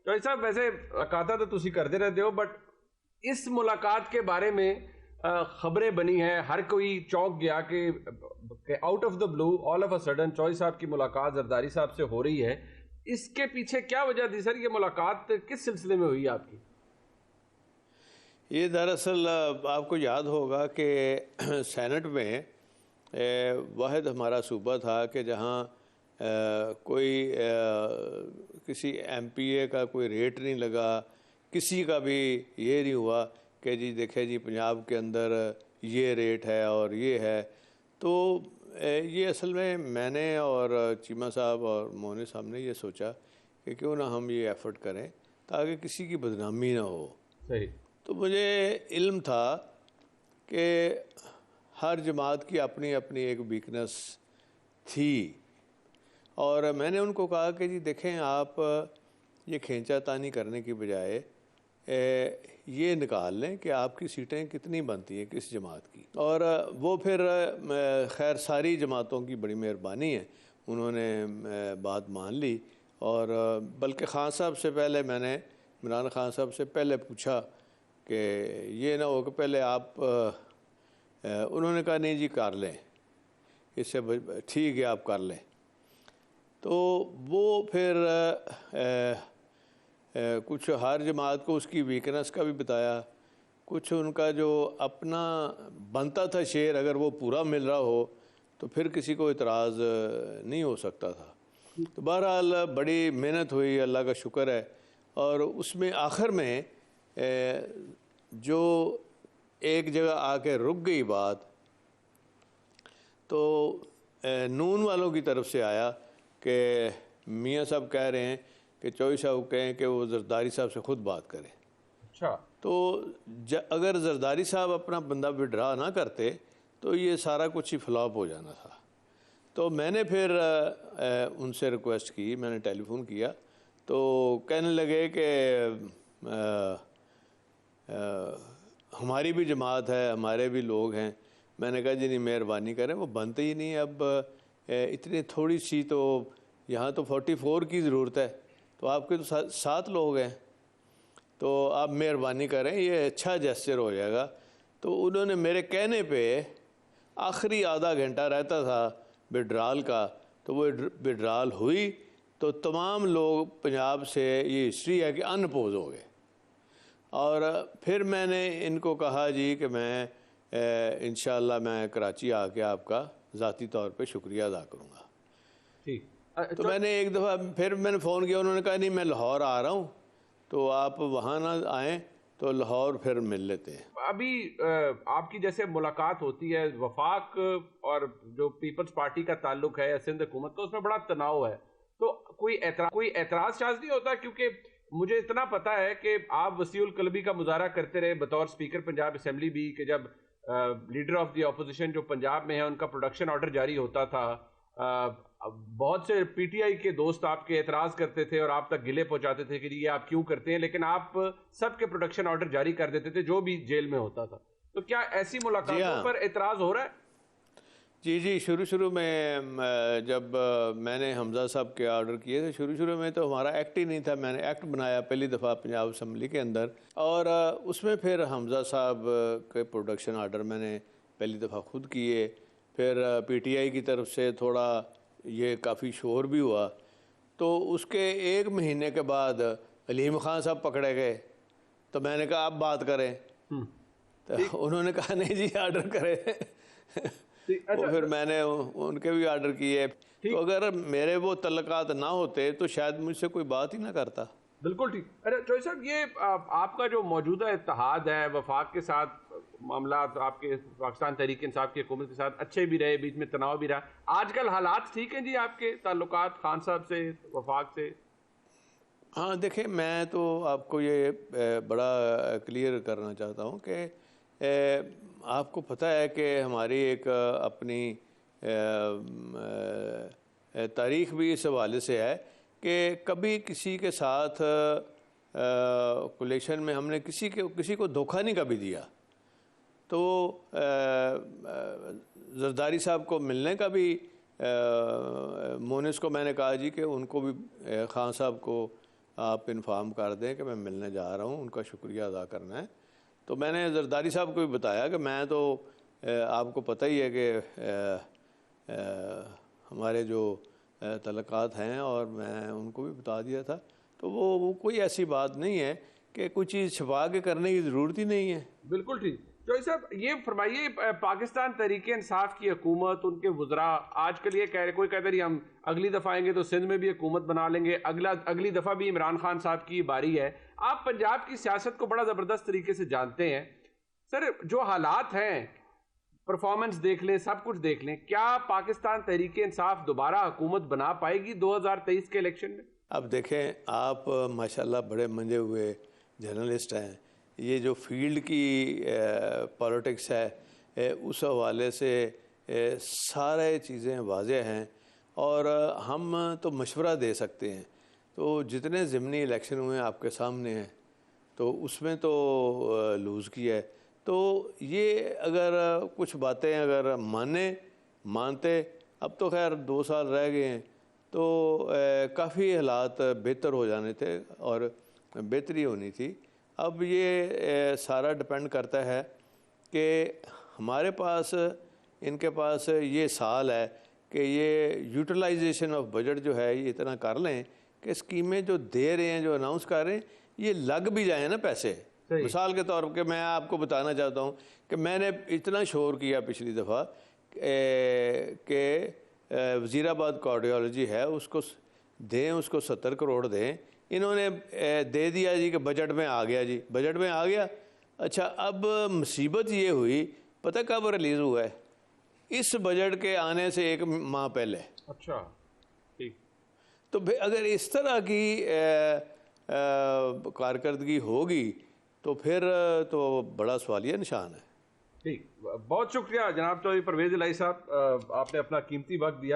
चौधरी साहब वैसे मुलाकात तो तुसी करते रहते हो, बट इस मुलाकात के बारे में खबरें बनी हैं, हर कोई चौंक गया कि out of the blue all of a sudden चौधरी साहब की मुलाकात जरदारी साहब से हो रही है। इसके पीछे क्या वजह थी सर? ये मुलाकात किस सिलसिले में हुई आपकी? ये दरअसल आपको याद होगा कि सेनेट में वाहिद हमारा सूबा था कि जहाँ कोई किसी एमपीए का कोई रेट नहीं लगा, किसी का भी ये नहीं हुआ कि जी देखे जी पंजाब के अंदर ये रेट है और ये है। तो ये असल में मैंने और चीमा साहब और मोहन साहब ने ये सोचा कि क्यों ना हम ये एफ़र्ट करें ताकि किसी की बदनामी ना हो। सही। तो मुझे इल्म था कि हर जमात की अपनी अपनी एक वीकनेस थी, और मैंने उनको कहा कि जी देखें आप ये खींचातानी करने की बजाय ये निकाल लें कि आपकी सीटें कितनी बनती हैं किस जमात की। और वो फिर खैर सारी जमातों की बड़ी मेहरबानी है, उन्होंने बात मान ली। और बल्कि ख़ान साहब से पहले मैंने इमरान ख़ान साहब से पहले पूछा कि ये ना हो कि पहले आप उन्होंने कहा नहीं जी कर लें, इससे ठीक है आप कर लें। तो वो फिर कुछ हर जमात को उसकी वीकनेस का भी बताया, कुछ उनका जो अपना बनता था शेर अगर वो पूरा मिल रहा हो तो फिर किसी को इतराज़ नहीं हो सकता था। तो बहरहाल बड़ी मेहनत हुई, अल्लाह का शुक्र है। और उसमें आखिर में जो एक जगह आके रुक गई बात, तो नून वालों की तरफ से आया कि मियाँ साहब कह रहे हैं कि चौधरी साहब कहें कि वो जरदारी साहब से ख़ुद बात करें। अच्छा। तो अगर जरदारी साहब अपना बंदा विड्रा ना करते तो ये सारा कुछ ही फ्लॉप हो जाना था। तो मैंने फिर उनसे रिक्वेस्ट की, मैंने टेलीफोन किया, तो कहने लगे कि हमारी भी जमात है, हमारे भी लोग हैं। मैंने कहा जी नहीं मेहरबानी करें, वो बनते ही नहीं। अब इतनी थोड़ी सी तो यहाँ तो 44 की ज़रूरत है, तो आपके तो 7 लोग हैं, तो आप मेहरबानी करें, ये अच्छा जेस्चर हो जाएगा। तो उन्होंने मेरे कहने पे आखिरी आधा घंटा रहता था विड्राल का, तो वो विड्राल हुई तो तमाम लोग पंजाब से, ये हिस्ट्री है कि अनपोज हो गए। और फिर मैंने इनको कहा जी कि मैं इंशाअल्लाह मैं कराची आके आपका ज़ाती तौर पे शुक्रिया अदा करूँगा। ठीक। तो मैंने एक दफ़ा फिर मैंने फ़ोन किया, उन्होंने कहा नहीं मैं लाहौर आ रहा हूँ, तो आप वहाँ ना आएँ तो लाहौर फिर मिल लेते हैं। अभी आपकी जैसे मुलाकात होती है वफाक और जो पीपल्स पार्टी का ताल्लुक है या सिंध हुकूमत का, उसमें बड़ा तनाव है, तो कोई एतराज़ शायद नहीं होता? क्योंकि मुझे इतना पता है कि आप वसीउल कल्बी का मुजाहरा करते रहे बतौर स्पीकर पंजाब असेंबली भी, कि जब लीडर ऑफ द अपोजिशन जो पंजाब में है उनका प्रोडक्शन ऑर्डर जारी होता था, बहुत से पीटीआई के दोस्त आपके एतराज़ करते थे और आप तक गिले पहुंचाते थे कि ये आप क्यों करते हैं, लेकिन आप सबके प्रोडक्शन ऑर्डर जारी कर देते थे जो भी जेल में होता था। तो क्या ऐसी मुलाकातों पर एतराज़ हो रहा है? जी, शुरू में जब मैंने हमजा साहब के ऑर्डर किए थे, शुरू में तो हमारा एक्ट ही नहीं था। मैंने एक्ट बनाया पहली दफ़ा पंजाब असम्बली के अंदर, और उसमें फिर हमजा साहब के प्रोडक्शन ऑर्डर मैंने पहली दफ़ा खुद किए। फिर पीटीआई की तरफ से थोड़ा ये काफ़ी शोर भी हुआ, तो उसके 1 महीने के बाद अलीम ख़ान साहब पकड़े गए। तो मैंने कहा आप बात करें, तो उन्होंने कहा नहीं जी ऑर्डर करें। अच्छा, फिर मैंने उनके भी ऑर्डर किए। तो अगर मेरे वो तल्लकात ना होते तो शायद मुझसे कोई बात ही ना करता। बिल्कुल ठीक। अरे चौधरी साहब, ये आपका जो मौजूदा इत्तेहाद है वफाक के साथ, मामला आपके पाकिस्तान तहरीक इंसाफ की हुकूमत के साथ अच्छे भी रहे, बीच में तनाव भी रहा, आजकल हालात ठीक हैं जी आपके ताल्लुकात खान साहब से, वफाक से? हाँ देखें, मैं तो आपको ये बड़ा क्लियर करना चाहता हूँ कि आपको पता है कि हमारी एक अपनी तारीख़ भी इस हवाले से है कि कभी किसी के साथ कोलेशन में हमने किसी को धोखा नहीं कभी दिया। तो जरदारी साहब को मिलने का भी मोनिस को मैंने कहा जी कि उनको भी ख़ान साहब को आप इन्फॉर्म कर दें कि मैं मिलने जा रहा हूँ, उनका शुक्रिया अदा करना है। तो मैंने जरदारी साहब को भी बताया कि मैं तो आपको पता ही है कि हमारे जो तल्लुकात हैं, और मैं उनको भी बता दिया था। तो वो कोई ऐसी बात नहीं है कि कोई चीज़ छुपा के करने की ज़रूरत ही नहीं है। बिल्कुल ठीक। चौधरी साहब ये फरमाइए, पाकिस्तान तहरीक इंसाफ की हुकूमत, उनके वज़रा आजकल ये कह रहे, कोई कहते नहीं हम अगली दफ़ा आएंगे तो सिंध में भी हुकूमत बना लेंगे, अगली दफ़ा भी इमरान खान साहब की बारी है। आप पंजाब की सियासत को बड़ा ज़बरदस्त तरीके से जानते हैं सर, जो हालात हैं, परफॉर्मेंस देख लें, सब कुछ देख लें, क्या पाकिस्तान तहरीक इंसाफ दोबारा हुकूमत बना पाएगी 2023 के इलेक्शन में? अब देखें, आप माशाल्लाह बड़े मंजे हुए जर्नलिस्ट हैं। ये जो फील्ड की पॉलिटिक्स है, उस हवाले से सारे चीज़ें वाज़ेह हैं, और हम तो मशवरा दे सकते हैं। तो जितने ज़िमनी इलेक्शन हुए आपके सामने हैं, तो उसमें तो लूज़ किया है। तो ये अगर कुछ बातें अगर मानते, अब तो खैर 2 साल रह गए हैं, तो काफ़ी हालात बेहतर हो जाने थे और बेहतरी होनी थी। अब ये सारा डिपेंड करता है कि हमारे पास, इनके पास ये साल है कि ये यूटिलाइजेशन ऑफ बजट जो है ये इतना कर लें कि स्कीमें जो दे रहे हैं, जो अनाउंस कर रहे हैं, ये लग भी जाए ना पैसे। मिसाल के तौर पे मैं आपको बताना चाहता हूँ कि मैंने इतना शोर किया पिछली दफ़ा कि वज़ीराबाद कार्डियोलॉजी है उसको दें, उसको 70 करोड़ दें। इन्होंने दे दिया जी कि बजट में आ गया, जी बजट में आ गया। अच्छा, अब मुसीबत ये हुई, पता कब रिलीज़ हुआ है? इस बजट के आने से 1 माह पहले। अच्छा, ठीक। तो अगर इस तरह की कारकर्दगी होगी तो फिर तो बड़ा सवालिया निशान है। ठीक, बहुत शुक्रिया जनाब चौधरी परवेज़ इलाही साहब, आपने अपना कीमती वक्त दिया।